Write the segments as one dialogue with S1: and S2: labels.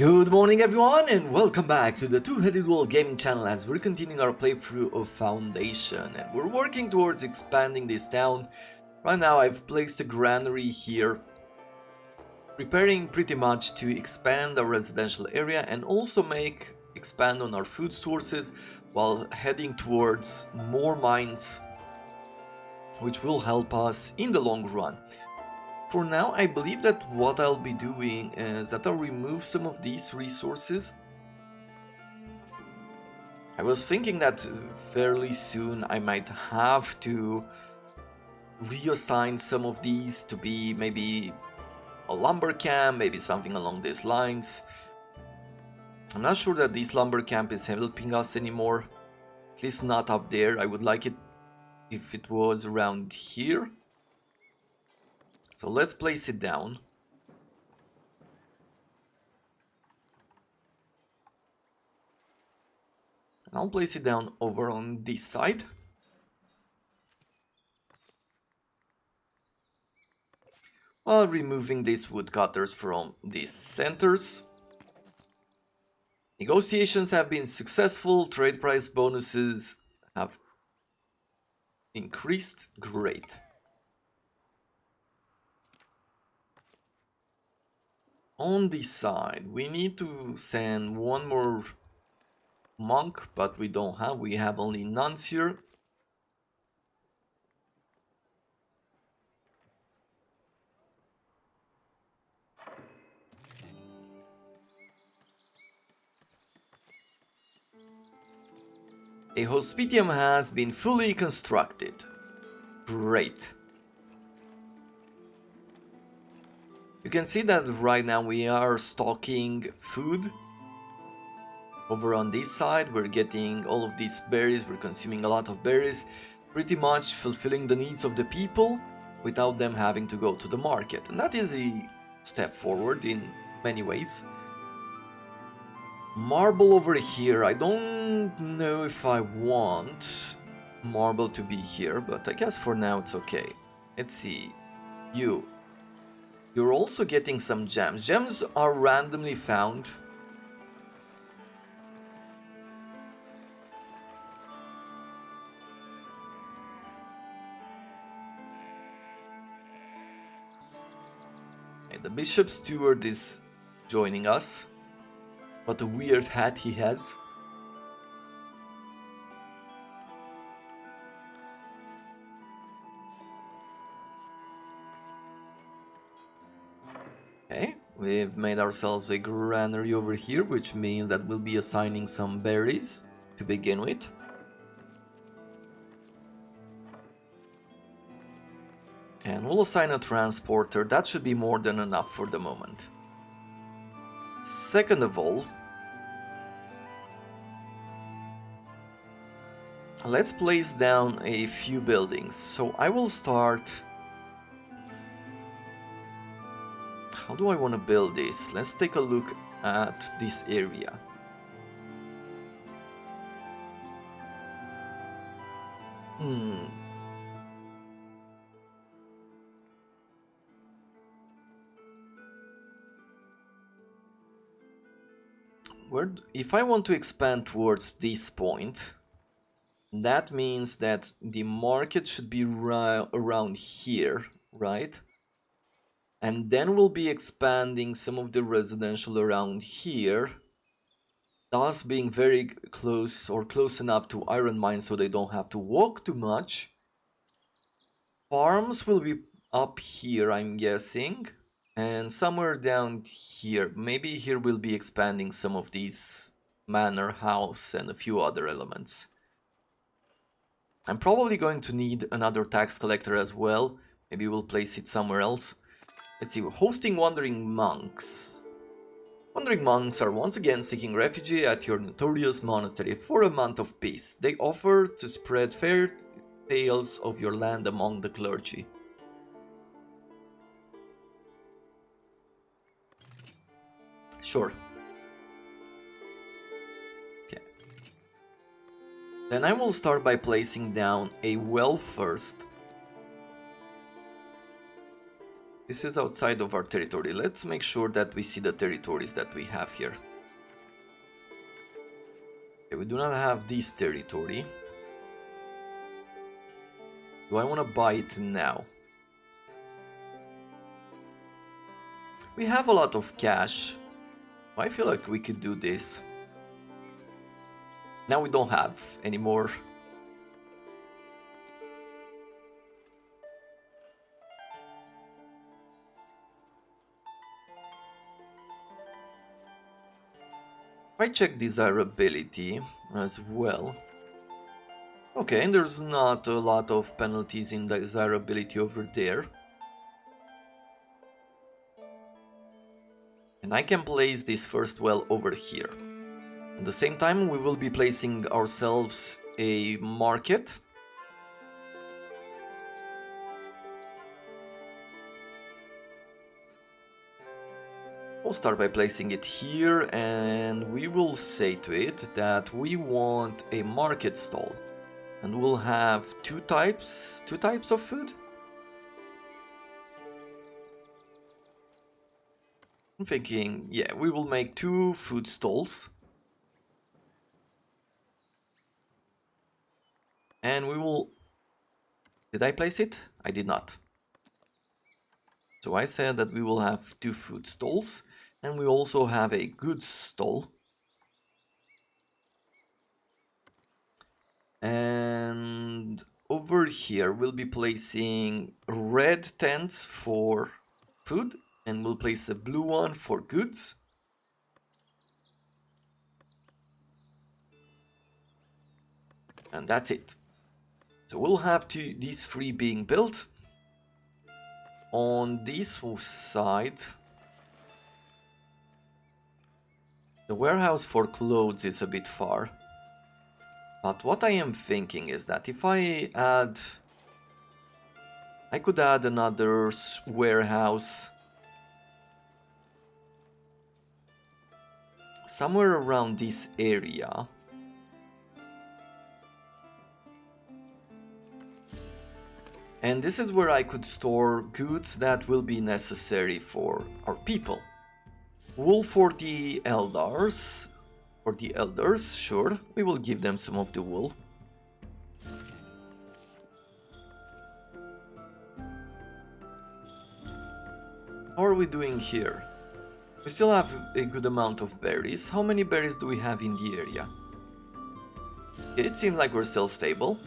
S1: Good morning everyone and welcome back to the Two-Headed Wall gaming channel as we're continuing our playthrough of Foundation and we're working towards expanding this town. Right now I've placed a granary here, preparing pretty much to expand our residential area and also expand on our food sources while heading towards more mines, which will help us in the long run. For now, I believe that what I'll be doing is that I'll remove some of these resources. I was thinking that fairly soon I might have to reassign some of these to be maybe a lumber camp, maybe something along these lines. I'm not sure that this lumber camp is helping us anymore, at least not up there. I would like it if it was around here. So let's place it down. And I'll place it down over on this side. While removing these woodcutters from these centers. Negotiations have been successful, trade price bonuses have increased, great. On this side, we need to send one more monk, but we have only nuns here. A hospitium has been fully constructed. Great. You can see that right now we are stocking food. Over on this side, we're getting all of these berries, we're consuming a lot of berries, pretty much fulfilling the needs of the people without them having to go to the market. And that is a step forward in many ways. Marble over here, I don't know if I want marble to be here, but I guess for now it's okay. Let's see. You're also getting some gems. Gems are randomly found. And the Bishop Steward is joining us. What a weird hat he has. Okay, we've made ourselves a granary over here, which means that we'll be assigning some berries to begin with. And we'll assign a transporter. That should be more than enough for the moment. Second of all, let's place down a few buildings. So I will start... How do I want to build this? Let's take a look at this area. If I want to expand towards this point, that means that the market should be around here, right? And then we'll be expanding some of the residential around here, thus being very close or close enough to iron mines so they don't have to walk too much. Farms will be up here, I'm guessing, and somewhere down here. Maybe here we'll be expanding some of these manor house and a few other elements. I'm probably going to need another tax collector as well. Maybe we'll place it somewhere else. Let's see, hosting wandering monks. Wandering monks are once again seeking refuge at your notorious monastery for a month of peace. They offer to spread fair tales of your land among the clergy. Sure. Okay. Then I will start by placing down a well first. This is outside of our territory. Let's make sure that we see the territories that we have here. Okay, we do not have this territory. Do I want to buy it now? We have a lot of cash. I feel like we could do this. Now we don't have anymore. I check desirability as well. Okay, and there's not a lot of penalties in desirability over there. And I can place this first well over here. At the same time, we will be placing ourselves a market. We'll start by placing it here, and we will say to it that we want a market stall. And we'll have two types of food. I'm thinking, yeah, we will make 2 food stalls. And we will... Did I place it? I did not. So I said that we will have 2 food stalls, and we also have a goods stall. And over here we'll be placing red tents for food, and we'll place a blue one for goods. And that's it. So we'll have these 3 being built. On this side, the warehouse for clothes is a bit far. But what I am thinking is that if I could add another warehouse somewhere around this area. And this is where I could store goods that will be necessary for our people. Wool for the elders. For the elders, sure, we will give them some of the wool. How are we doing here? We still have a good amount of berries. How many berries do we have in the area? It seems like we're still stable.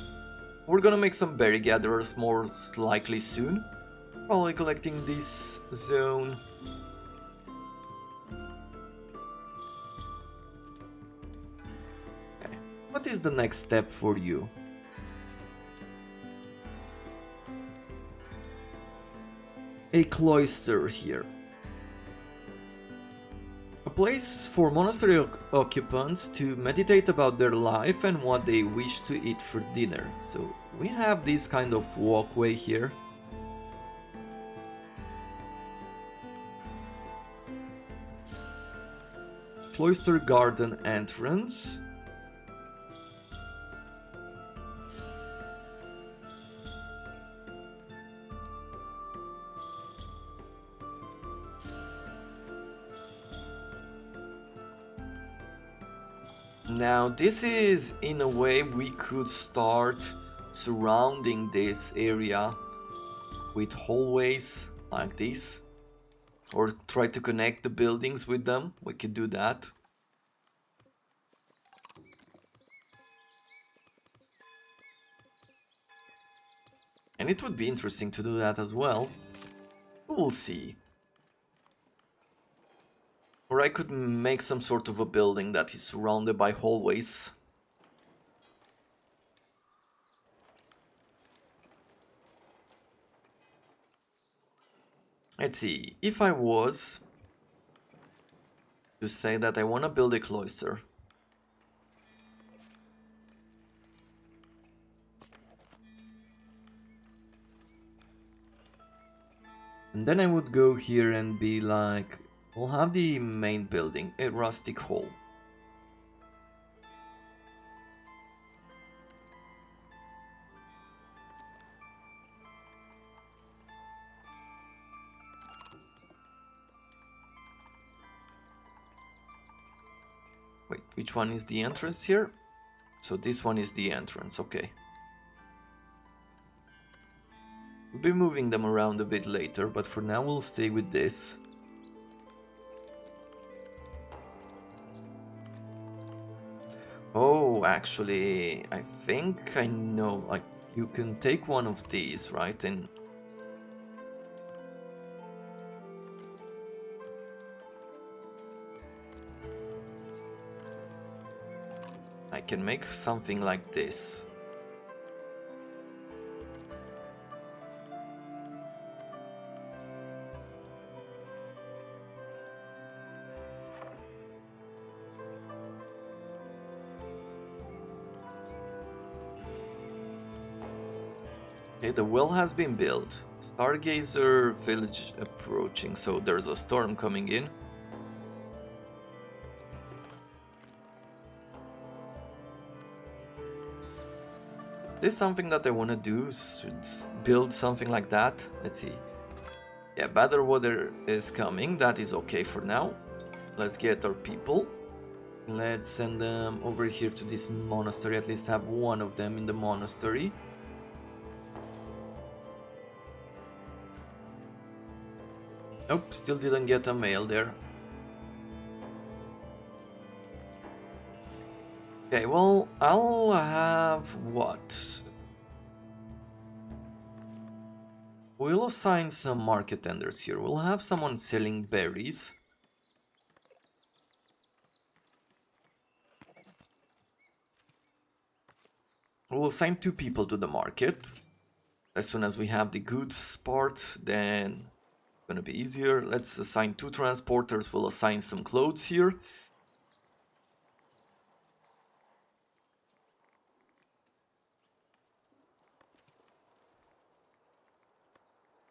S1: We're gonna make some berry gatherers most likely soon. Probably collecting this zone. Okay. What is the next step for you? A cloister here. A place for monastery occupants to meditate about their life and what they wish to eat for dinner. So we have this kind of walkway here. Cloister garden entrance. Now this is, in a way, we could start surrounding this area with hallways like this, or try to connect the buildings with them. We could do that. And it would be interesting to do that as well. We'll see. Or I could make some sort of a building that is surrounded by hallways. Let's see, if I was to say that I want to build a cloister. And then I would go here and be like, we'll have the main building, a rustic hall. Wait, which one is the entrance here? So this one is the entrance, okay. We'll be moving them around a bit later, but for now we'll stay with this. Oh, actually, I think I know, like, you can take one of these, right? And I can make something like this. Okay, the well has been built. Stargazer village approaching, so there's a storm coming in. This is something that I want to do, should build something like that. Let's see. Yeah, better water is coming, that is okay for now. Let's get our people. Let's send them over here to this monastery, at least have one of them in the monastery. Nope, still didn't get a mail there. Okay, well, I'll have what? We'll assign some market tenders here. We'll have someone selling berries. We'll assign 2 people to the market. As soon as we have the goods part, then it's gonna be easier. Let's assign 2 transporters. We'll assign some clothes here.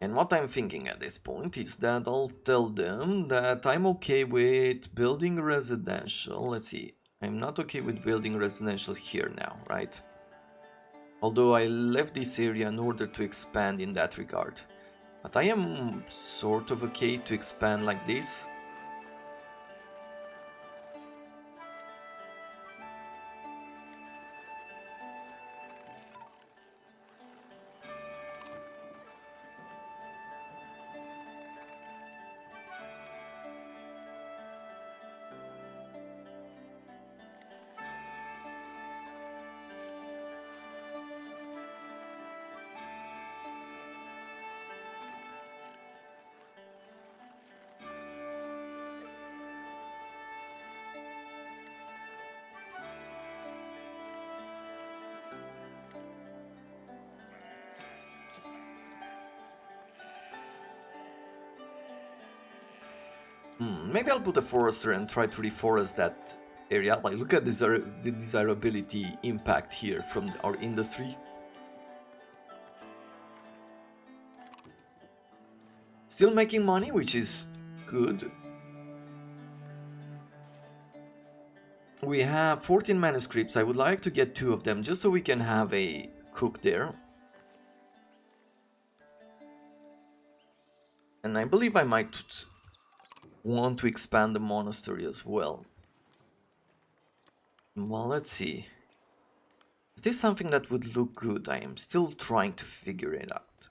S1: And what I'm thinking at this point is that I'll tell them that I'm okay with building residential. Let's see, I'm not okay with building residential here now, right? Although I left this area in order to expand in that regard. But I am sort of okay to expand like this. Maybe I'll put a forester and try to reforest that area. Like, look at the desirability impact here from our industry. Still making money, which is good. We have 14 manuscripts. I would like to get 2 of them just so we can have a cook there. And I believe I might want to expand the monastery as well. Well, let's see. Is this something that would look good? I am still trying to figure it out.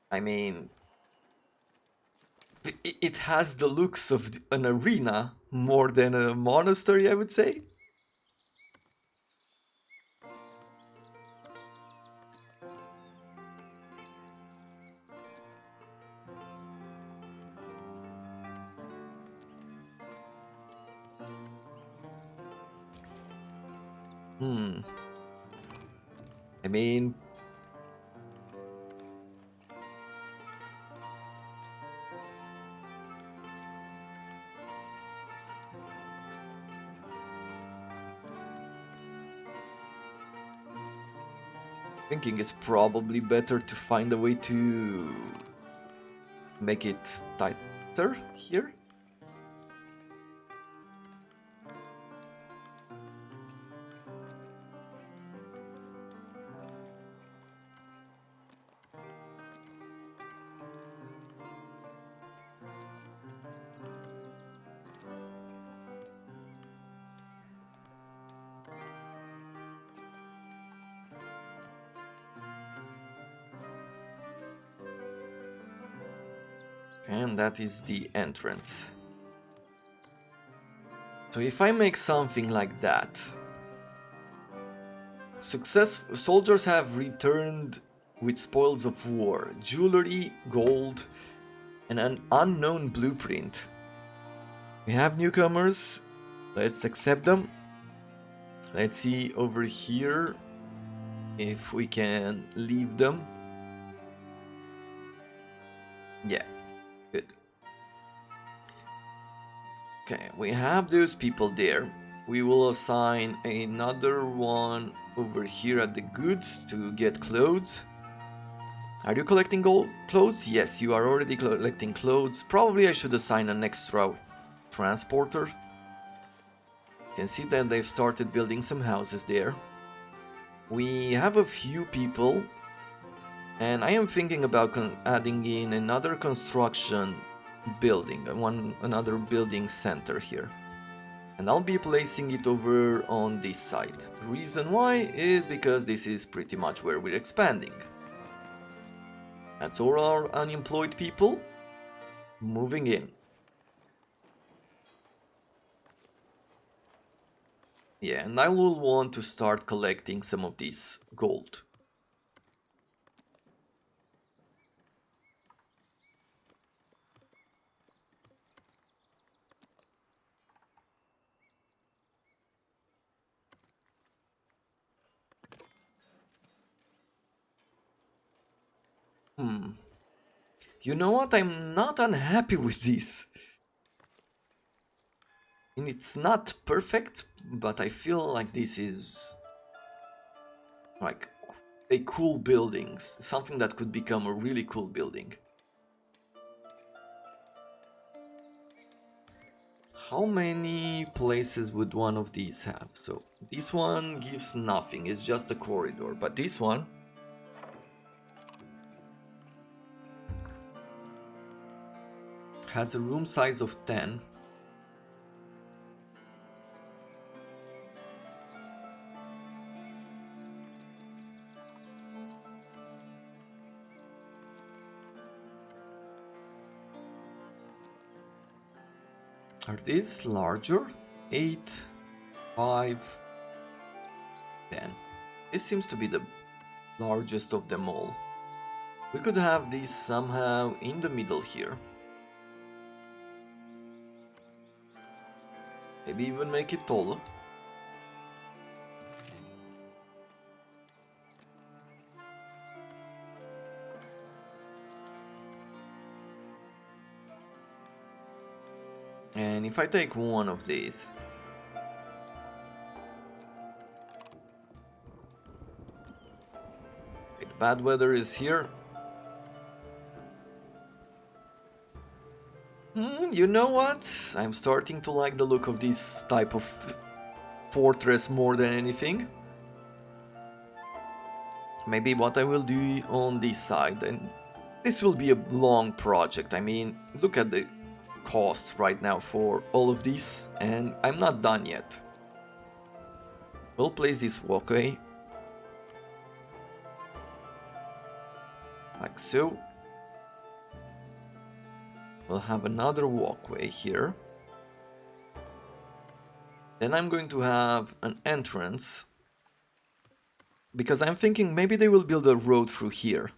S1: I mean, it has the looks of an arena more than a monastery, I would say. I mean, thinking it's probably better to find a way to make it tighter here. And that is the entrance. So if I make something like that, soldiers have returned with spoils of war, jewelry, gold, and an unknown blueprint. We have newcomers, let's accept them. Let's see over here if we can leave them. Yeah, good. Okay, we have those people there. We will assign another one over here at the goods to get clothes. Are you collecting gold clothes? Yes, you are already collecting clothes. Probably I should assign an extra transporter. You can see that they've started building some houses there. We have a few people, and I am thinking about adding in another construction building, another building center here. And I'll be placing it over on this side. The reason why is because this is pretty much where we're expanding. That's all our unemployed people moving in. Yeah, and I will want to start collecting some of this gold. You know what? I'm not unhappy with this. And it's not perfect, but I feel like this is like a cool building, something that could become a really cool building. How many places would one of these have? So this one gives nothing, it's just a corridor, but this one has a room size of 10. Are these larger? 8, 5, 10. This seems to be the largest of them all. We could have this somehow in the middle here. Maybe even make it taller. And if I take one of these, okay, the bad weather is here. You know what? I'm starting to like the look of this type of fortress more than anything. Maybe what I will do on this side, and this will be a long project. I mean, look at the cost right now for all of this, and I'm not done yet. We'll place this walkway like so. We'll have another walkway here. Then I'm going to have an entrance, because I'm thinking maybe they will build a road through here.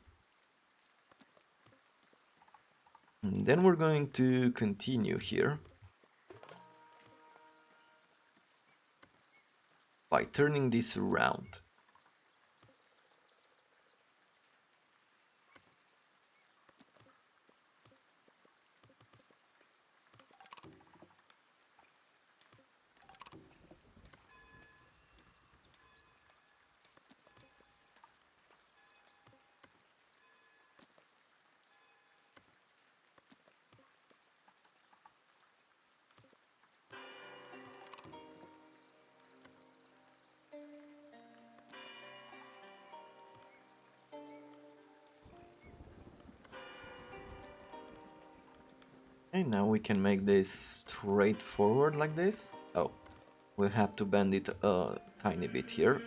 S1: And then we're going to continue here by turning this around. And now we can make this straightforward like this. Oh, we'll have to bend it a tiny bit here,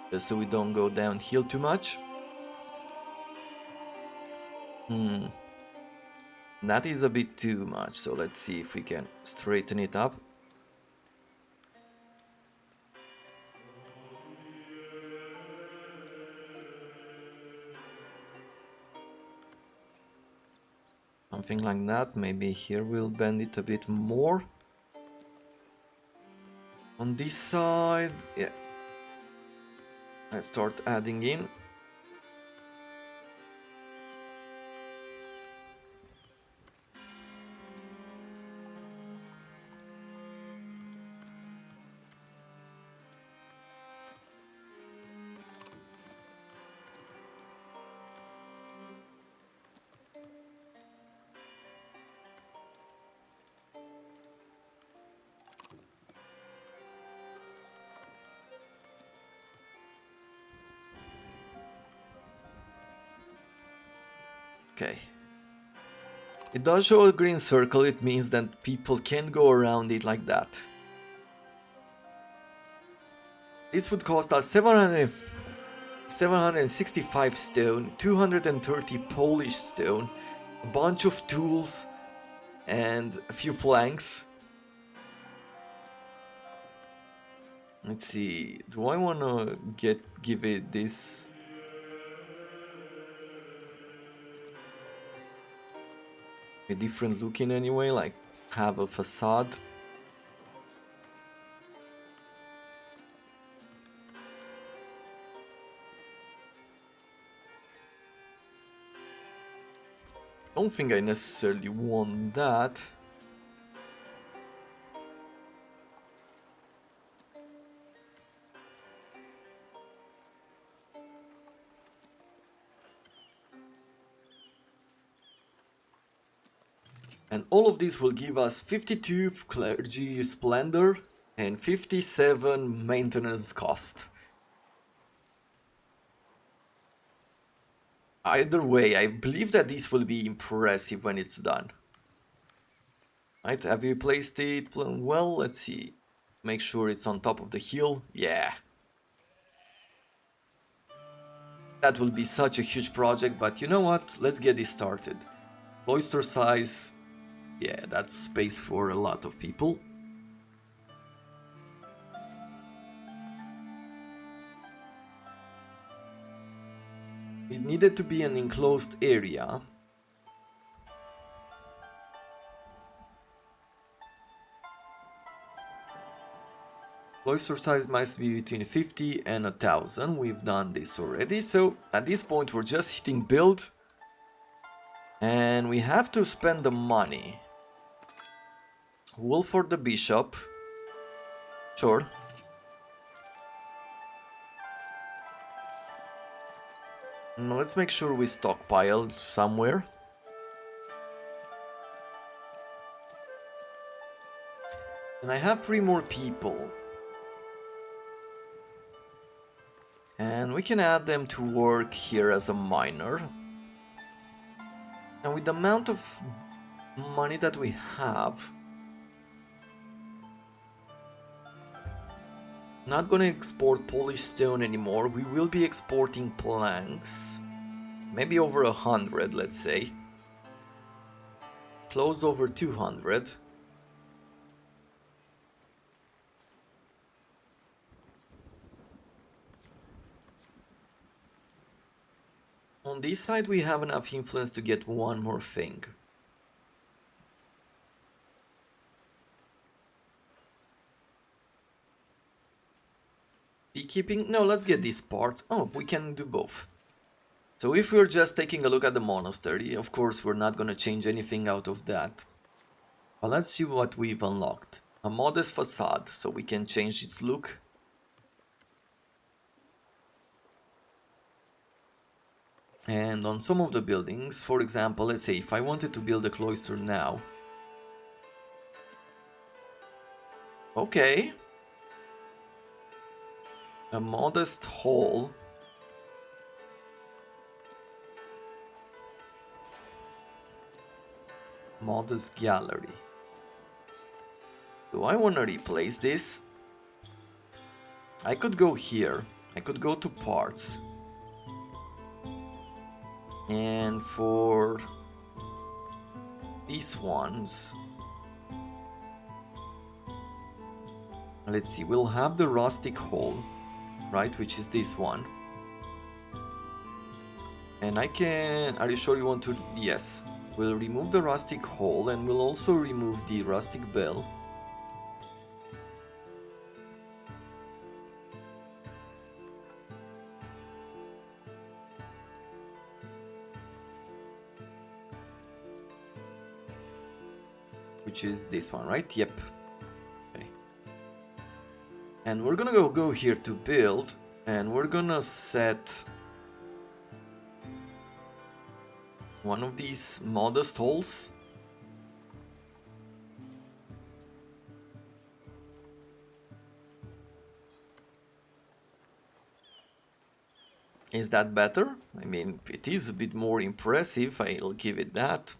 S1: just so we don't go downhill too much. That is a bit too much, so let's see if we can straighten it up. Something like that. Maybe here we'll bend it a bit more. On this side, yeah. Let's start adding in. Okay. It does show a green circle, it means that people can't go around it like that. This would cost us 765 stone, 230 Polish stone, a bunch of tools, and a few planks. Let's see, do I wanna give it this? A different look in anyway, like have a facade. Don't think I necessarily want that. And all of this will give us 52 clergy splendor and 57 maintenance cost. Either way, I believe that this will be impressive when it's done. Right, have you placed it well? Let's see. Make sure it's on top of the hill. Yeah. That will be such a huge project, but you know what? Let's get this started. Cloister size. Yeah, that's space for a lot of people. It needed to be an enclosed area. Cloister size must be between 50 and 1000. We've done this already, so at this point we're just hitting build. And we have to spend the money. Wool for the bishop. Sure. Now let's make sure we stockpile somewhere. And I have 3 more people. And we can add them to work here as a miner. And with the amount of money that we have, not gonna export Polish stone anymore. We will be exporting planks. Maybe over 100, let's say. Close over 200. On this side we have enough influence to get one more thing. Beekeeping? No, let's get these parts. Oh, we can do both. So if we're just taking a look at the monastery, of course we're not gonna change anything out of that. But let's see what we've unlocked. A modest facade, so we can change its look. And on some of the buildings, for example, let's say if I wanted to build a cloister now. Okay. A modest hall. Modest gallery. Do I want to replace this? I could go here. I could go to parts. And for these ones. Let's see, we'll have the rustic hole, right, which is this one. And I can... Are you sure you want to... Yes. We'll remove the rustic hole and we'll also remove the rustic bell. Which is this one, right? Yep. Okay. And we're gonna go here to build, and we're gonna set one of these modest holes. Is that better? I mean, it is a bit more impressive, I'll give it that.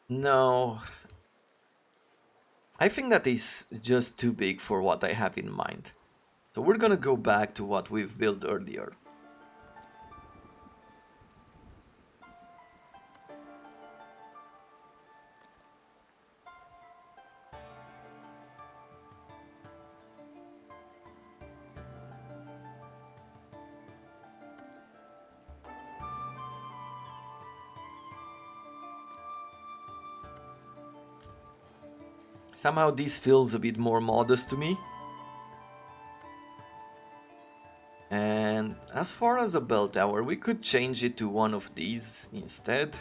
S1: No. I think that is just too big for what I have in mind. So we're gonna go back to what we've built earlier. Somehow this feels a bit more modest to me. And as far as a bell tower, we could change it to one of these instead.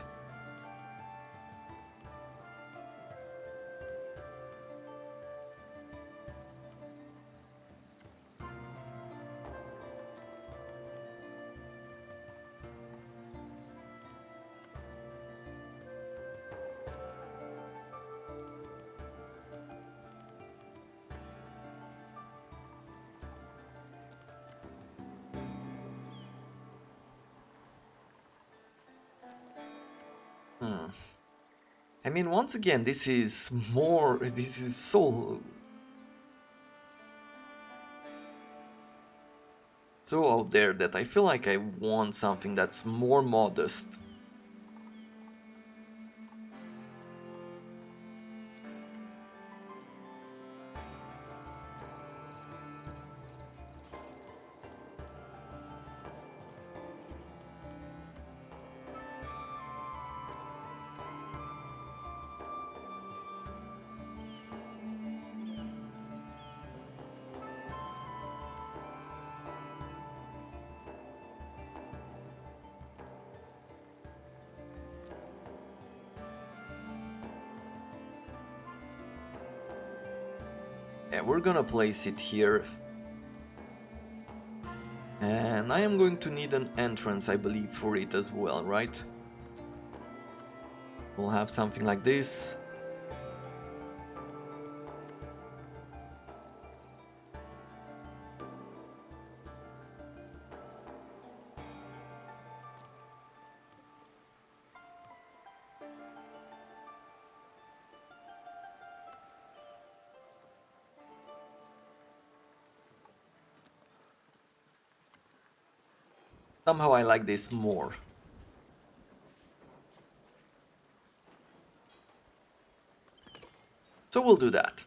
S1: I mean, once again, this is so out there that I feel like I want something that's more modest. Yeah, we're gonna place it here. And I am going to need an entrance, I believe, for it as well, right? We'll have something like this. Somehow I like this more. So we'll do that.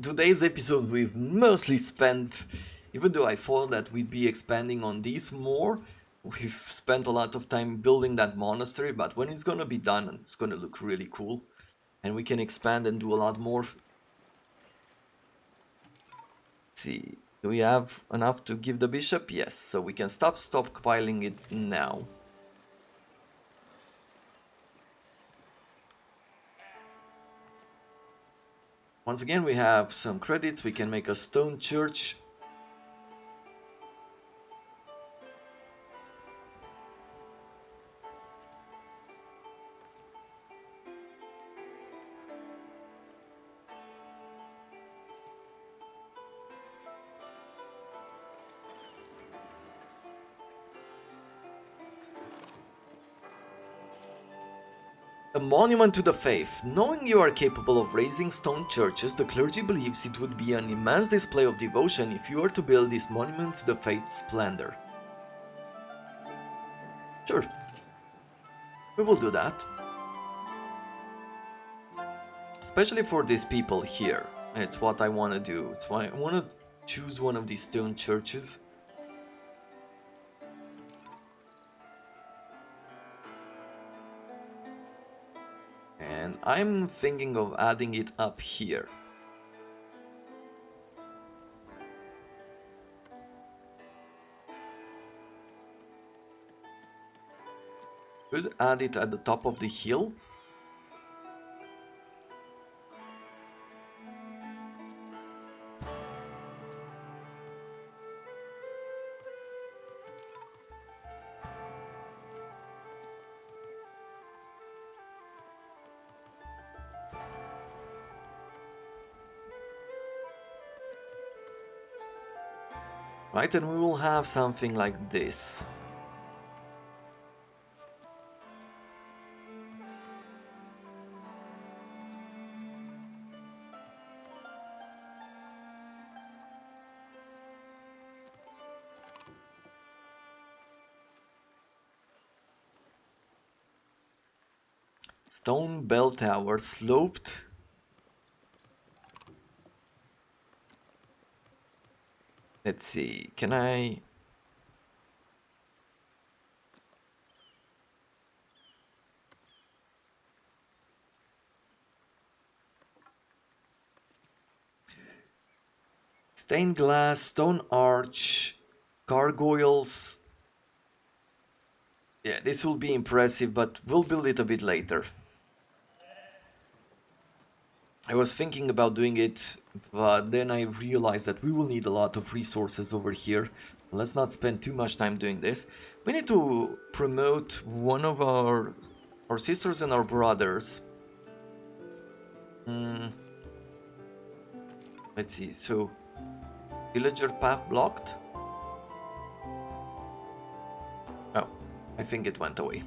S1: Today's episode we've mostly spent, even though I thought that we'd be expanding on these more, we've spent a lot of time building that monastery, but when it's gonna be done, it's gonna look really cool. And we can expand and do a lot more. Let's see, do we have enough to give the bishop? Yes, so we can stop stockpiling it now. Once again, we have some credits. We can make a stone church. A monument to the faith. Knowing you are capable of raising stone churches, the clergy believes it would be an immense display of devotion if you were to build this monument to the faith's splendor. Sure, we will do that. Especially for these people here. It's what I want to do. It's why I want to choose one of these stone churches. And I'm thinking of adding it up here. Could add it at the top of the hill. Right, and we will have something like this. Stone bell tower sloped. Let's see, can I... Stained glass, stone arch, gargoyles. Yeah, this will be impressive, but we'll build it a bit later. I was thinking about doing it, but then I realized that we will need a lot of resources over here. Let's not spend too much time doing this. We need to promote one of our sisters and our brothers. Let's see, so villager path blocked. Oh, I think it went away.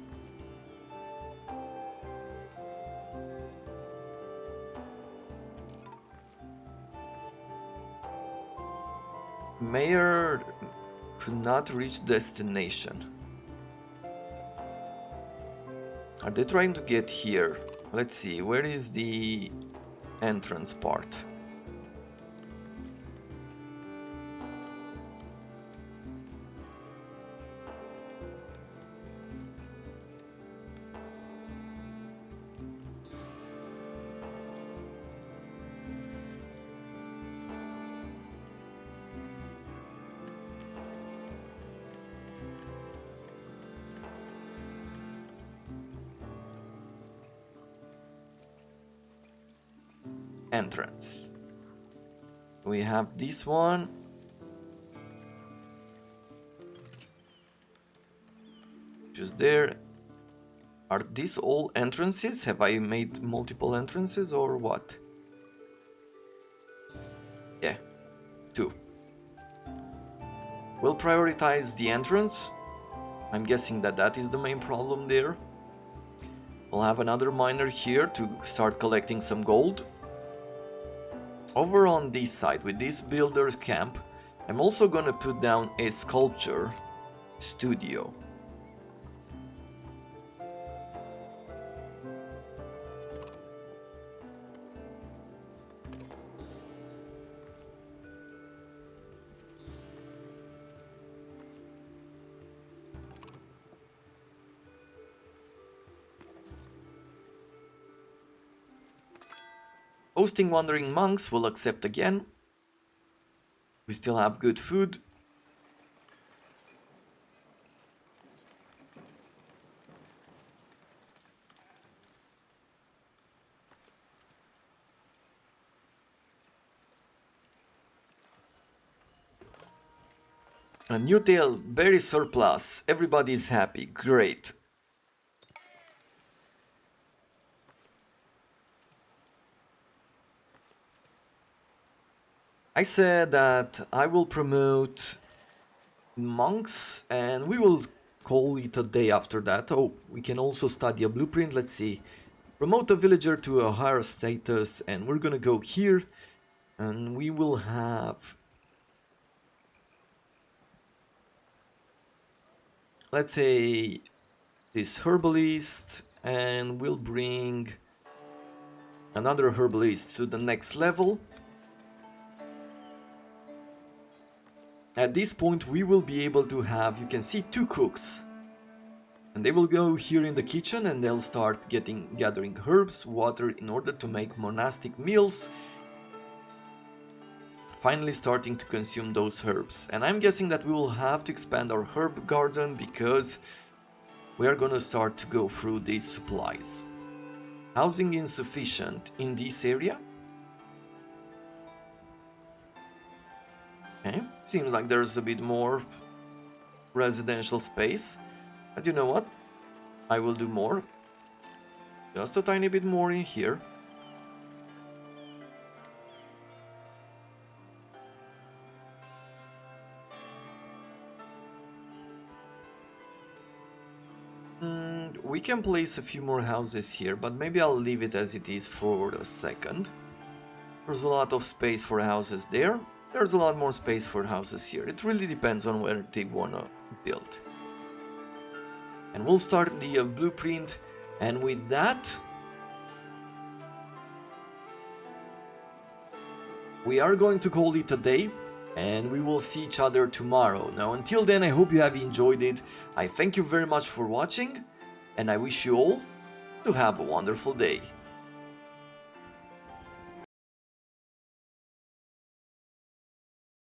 S1: Mayor could not reach destination. Are they trying to get here? Let's see, where is the entrance part? Entrance. We have this one. Just there. Are these all entrances? Have I made multiple entrances or what? Yeah, 2. We'll prioritize the entrance. I'm guessing that that is the main problem there. We'll have another miner here to start collecting some gold. Over on this side, with this builder's camp, I'm also gonna put down a sculpture studio. Hosting wandering monks will accept again. We still have good food. A new tail, berry surplus. Everybody is happy. Great. I said that I will promote monks and we will call it a day after that. Oh, we can also study a blueprint. Let's see. promote a villager to a higher status, and we're gonna go here and we will have, let's say, this herbalist, and we'll bring another herbalist to the next level. At this point we will be able to have, you can see, 2 cooks. And they will go here in the kitchen and they'll start gathering herbs, water in order to make monastic meals. Finally starting to consume those herbs. And I'm guessing that we will have to expand our herb garden because we are gonna start to go through these supplies. Housing insufficient in this area. Okay, seems like there's a bit more residential space. But you know what? I will do more. Just a tiny bit more in here. We can place a few more houses here, but maybe I'll leave it as it is for a second. There's a lot of space for houses there. There's a lot more space for houses here. It really depends on where they wanna build. And we'll start the blueprint, and with that we are going to call it a day, and we will see each other tomorrow. Now until then, I hope you have enjoyed it. I thank you very much for watching, and I wish you all to have a wonderful day.